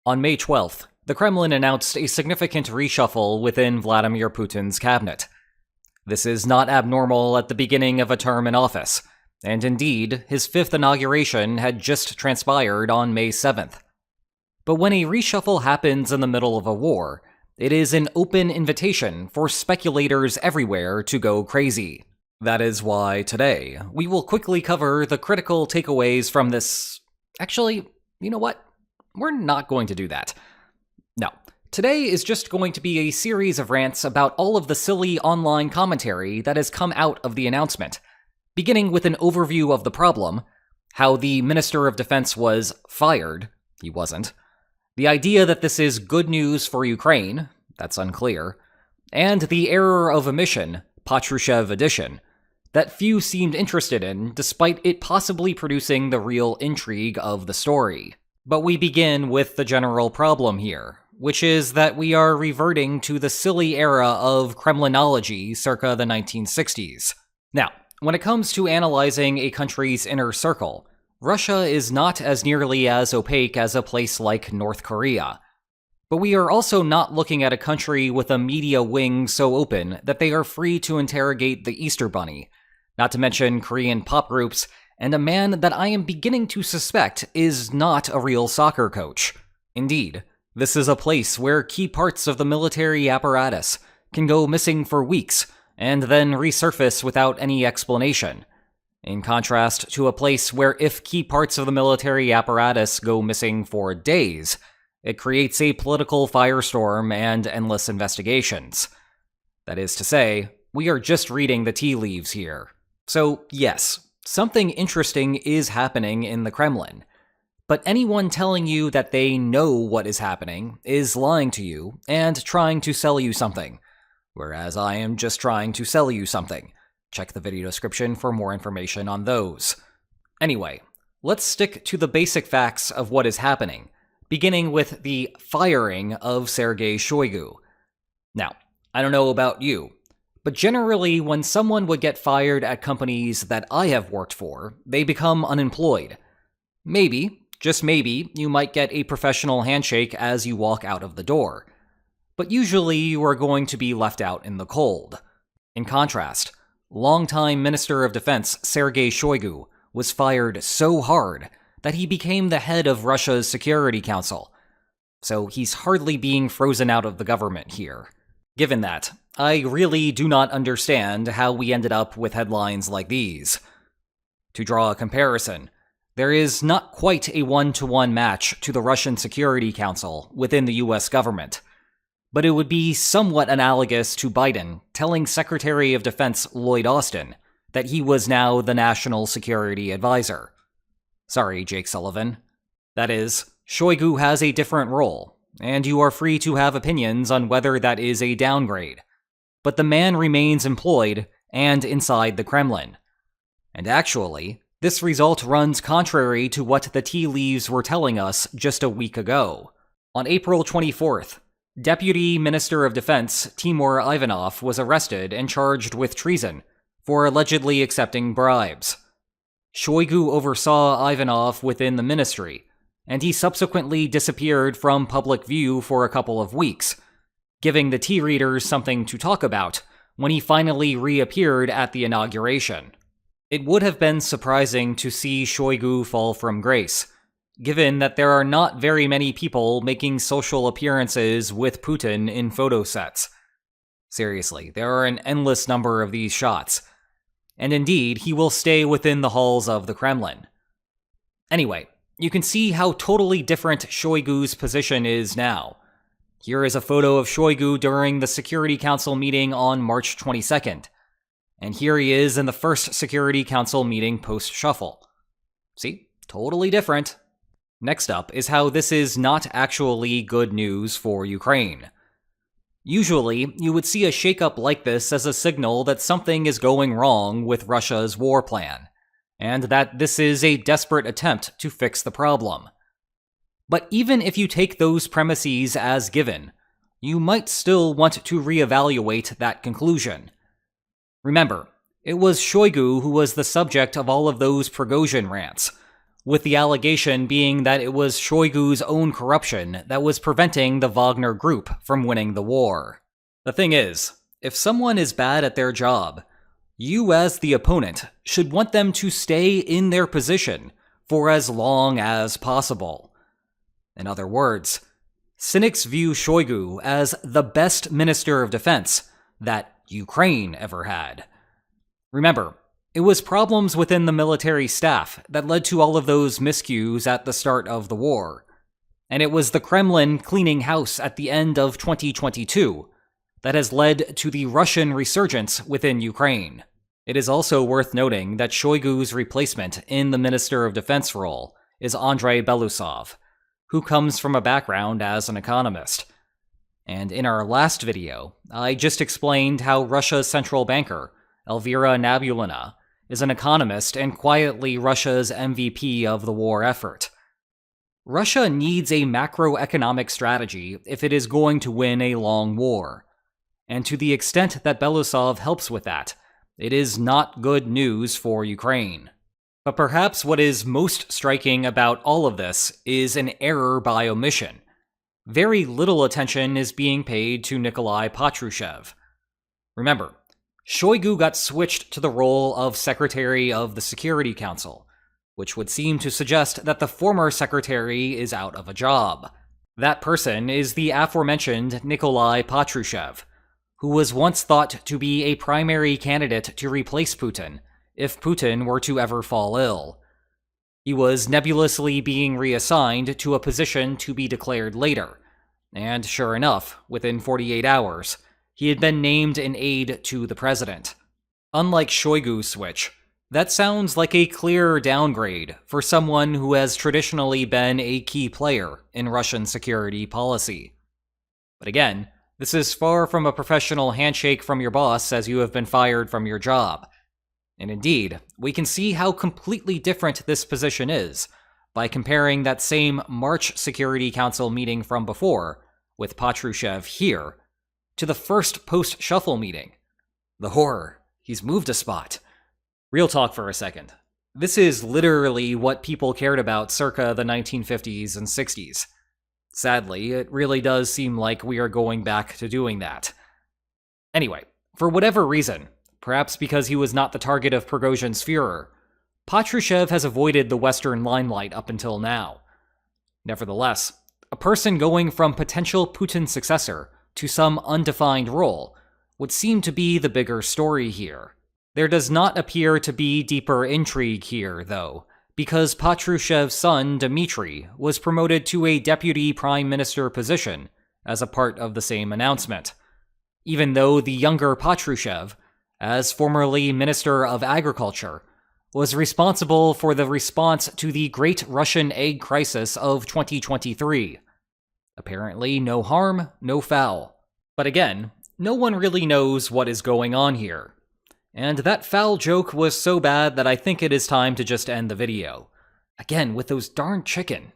On May 12th, the Kremlin announced a significant reshuffle within Vladimir Putin's cabinet. This is not abnormal at the beginning of a term in office, and indeed, his fifth inauguration had just transpired on May 7th. But when a reshuffle happens in the middle of a war, it is an open invitation for speculators everywhere to go crazy. That is why today, we will quickly cover the critical takeaways from this. Actually, you know what? We're not going to do that. No. Today is just going to be a series of rants about all of the silly online commentary that has come out of the announcement, beginning with an overview of the problem, how the Minister of Defense was fired, he wasn't, the idea that this is good news for Ukraine, that's unclear, and the error of omission, Patrushev edition, that few seemed interested in despite it possibly producing the real intrigue of the story. But we begin with the general problem here, which is that we are reverting to the silly era of Kremlinology circa the 1960s. Now, when it comes to analyzing a country's inner circle, Russia is not as nearly as opaque as a place like North Korea. But we are also not looking at a country with a media wing so open that they are free to interrogate the Easter Bunny, not to mention Korean pop groups, and a man that I am beginning to suspect is not a real soccer coach. Indeed, this is a place where key parts of the military apparatus can go missing for weeks and then resurface without any explanation. In contrast to a place where if key parts of the military apparatus go missing for days, it creates a political firestorm and endless investigations. That is to say, we are just reading the tea leaves here. So yes, something interesting is happening in the Kremlin. But anyone telling you that they know what is happening is lying to you and trying to sell you something. Whereas I am just trying to sell you something. Check the video description for more information on those. Anyway, let's stick to the basic facts of what is happening, beginning with the firing of Sergei Shoigu. Now, I don't know about you, but generally when someone would get fired at companies that I have worked for, they become unemployed. Maybe, just maybe, you might get a professional handshake as you walk out of the door. But usually you are going to be left out in the cold. In contrast, longtime Minister of Defense Sergei Shoigu was fired so hard that he became the head of Russia's Security Council. So he's hardly being frozen out of the government here. Given that, I really do not understand how we ended up with headlines like these. To draw a comparison, there is not quite a one-to-one match to the Russian Security Council within the US government, but it would be somewhat analogous to Biden telling Secretary of Defense Lloyd Austin that he was now the National Security Advisor. Sorry, Jake Sullivan. That is, Shoigu has a different role, and you are free to have opinions on whether that is a downgrade. But the man remains employed and inside the Kremlin. And actually, this result runs contrary to what the tea leaves were telling us just a week ago. On April 24th, Deputy Minister of Defense Timur Ivanov was arrested and charged with treason for allegedly accepting bribes. Shoigu oversaw Ivanov within the ministry, and he subsequently disappeared from public view for a couple of weeks, giving the tea readers something to talk about when he finally reappeared at the inauguration. It would have been surprising to see Shoigu fall from grace, given that there are not very many people making social appearances with Putin in photo sets. Seriously, there are an endless number of these shots. And indeed, he will stay within the halls of the Kremlin. Anyway, you can see how totally different Shoigu's position is now. Here is a photo of Shoigu during the Security Council meeting on March 22nd. And here he is in the first Security Council meeting post-shuffle. See? Totally different. Next up is how this is not actually good news for Ukraine. Usually, you would see a shakeup like this as a signal that something is going wrong with Russia's war plan, and that this is a desperate attempt to fix the problem. But even if you take those premises as given, you might still want to reevaluate that conclusion. Remember, it was Shoigu who was the subject of all of those Prigozhin rants, with the allegation being that it was Shoigu's own corruption that was preventing the Wagner Group from winning the war. The thing is, if someone is bad at their job, you as the opponent should want them to stay in their position for as long as possible. In other words, cynics view Shoigu as the best minister of defense that Ukraine ever had. Remember, it was problems within the military staff that led to all of those miscues at the start of the war. And it was the Kremlin cleaning house at the end of 2022 that has led to the Russian resurgence within Ukraine. It is also worth noting that Shoigu's replacement in the Minister of Defense role is Andrei Belousov, who comes from a background as an economist. And in our last video, I just explained how Russia's central banker, Elvira Nabiullina, is an economist and quietly Russia's MVP of the war effort. Russia needs a macroeconomic strategy if it is going to win a long war. And to the extent that Belousov helps with that, it is not good news for Ukraine. But perhaps what is most striking about all of this is an error by omission. Very little attention is being paid to Nikolai Patrushev. Remember, Shoigu got switched to the role of Secretary of the Security Council, which would seem to suggest that the former secretary is out of a job. That person is the aforementioned Nikolai Patrushev, who was once thought to be a primary candidate to replace Putin if Putin were to ever fall ill. He was nebulously being reassigned to a position to be declared later, and sure enough, within 48 hours, he had been named an aide to the president. Unlike Shoigu's switch, that sounds like a clear downgrade for someone who has traditionally been a key player in Russian security policy. But again, this is far from a professional handshake from your boss as you have been fired from your job. And indeed, we can see how completely different this position is by comparing that same March Security Council meeting from before, with Patrushev here, to the first post-shuffle meeting. The horror, he's moved a spot. Real talk for a second. This is literally what people cared about circa the 1950s and 60s. Sadly, it really does seem like we are going back to doing that. Anyway, for whatever reason, perhaps because he was not the target of Prigozhin's Führer, Patrushev has avoided the Western limelight up until now. Nevertheless, a person going from potential Putin successor to some undefined role would seem to be the bigger story here. There does not appear to be deeper intrigue here, though, because Patrushev's son, Dmitry, was promoted to a deputy prime minister position as a part of the same announcement, even though the younger Patrushev, as formerly Minister of Agriculture, was responsible for the response to the Great Russian Egg Crisis of 2023. Apparently, no harm, no foul. But again, no one really knows what is going on here. And that foul joke was so bad that I think it is time to just end the video. Again, with those darn chicken.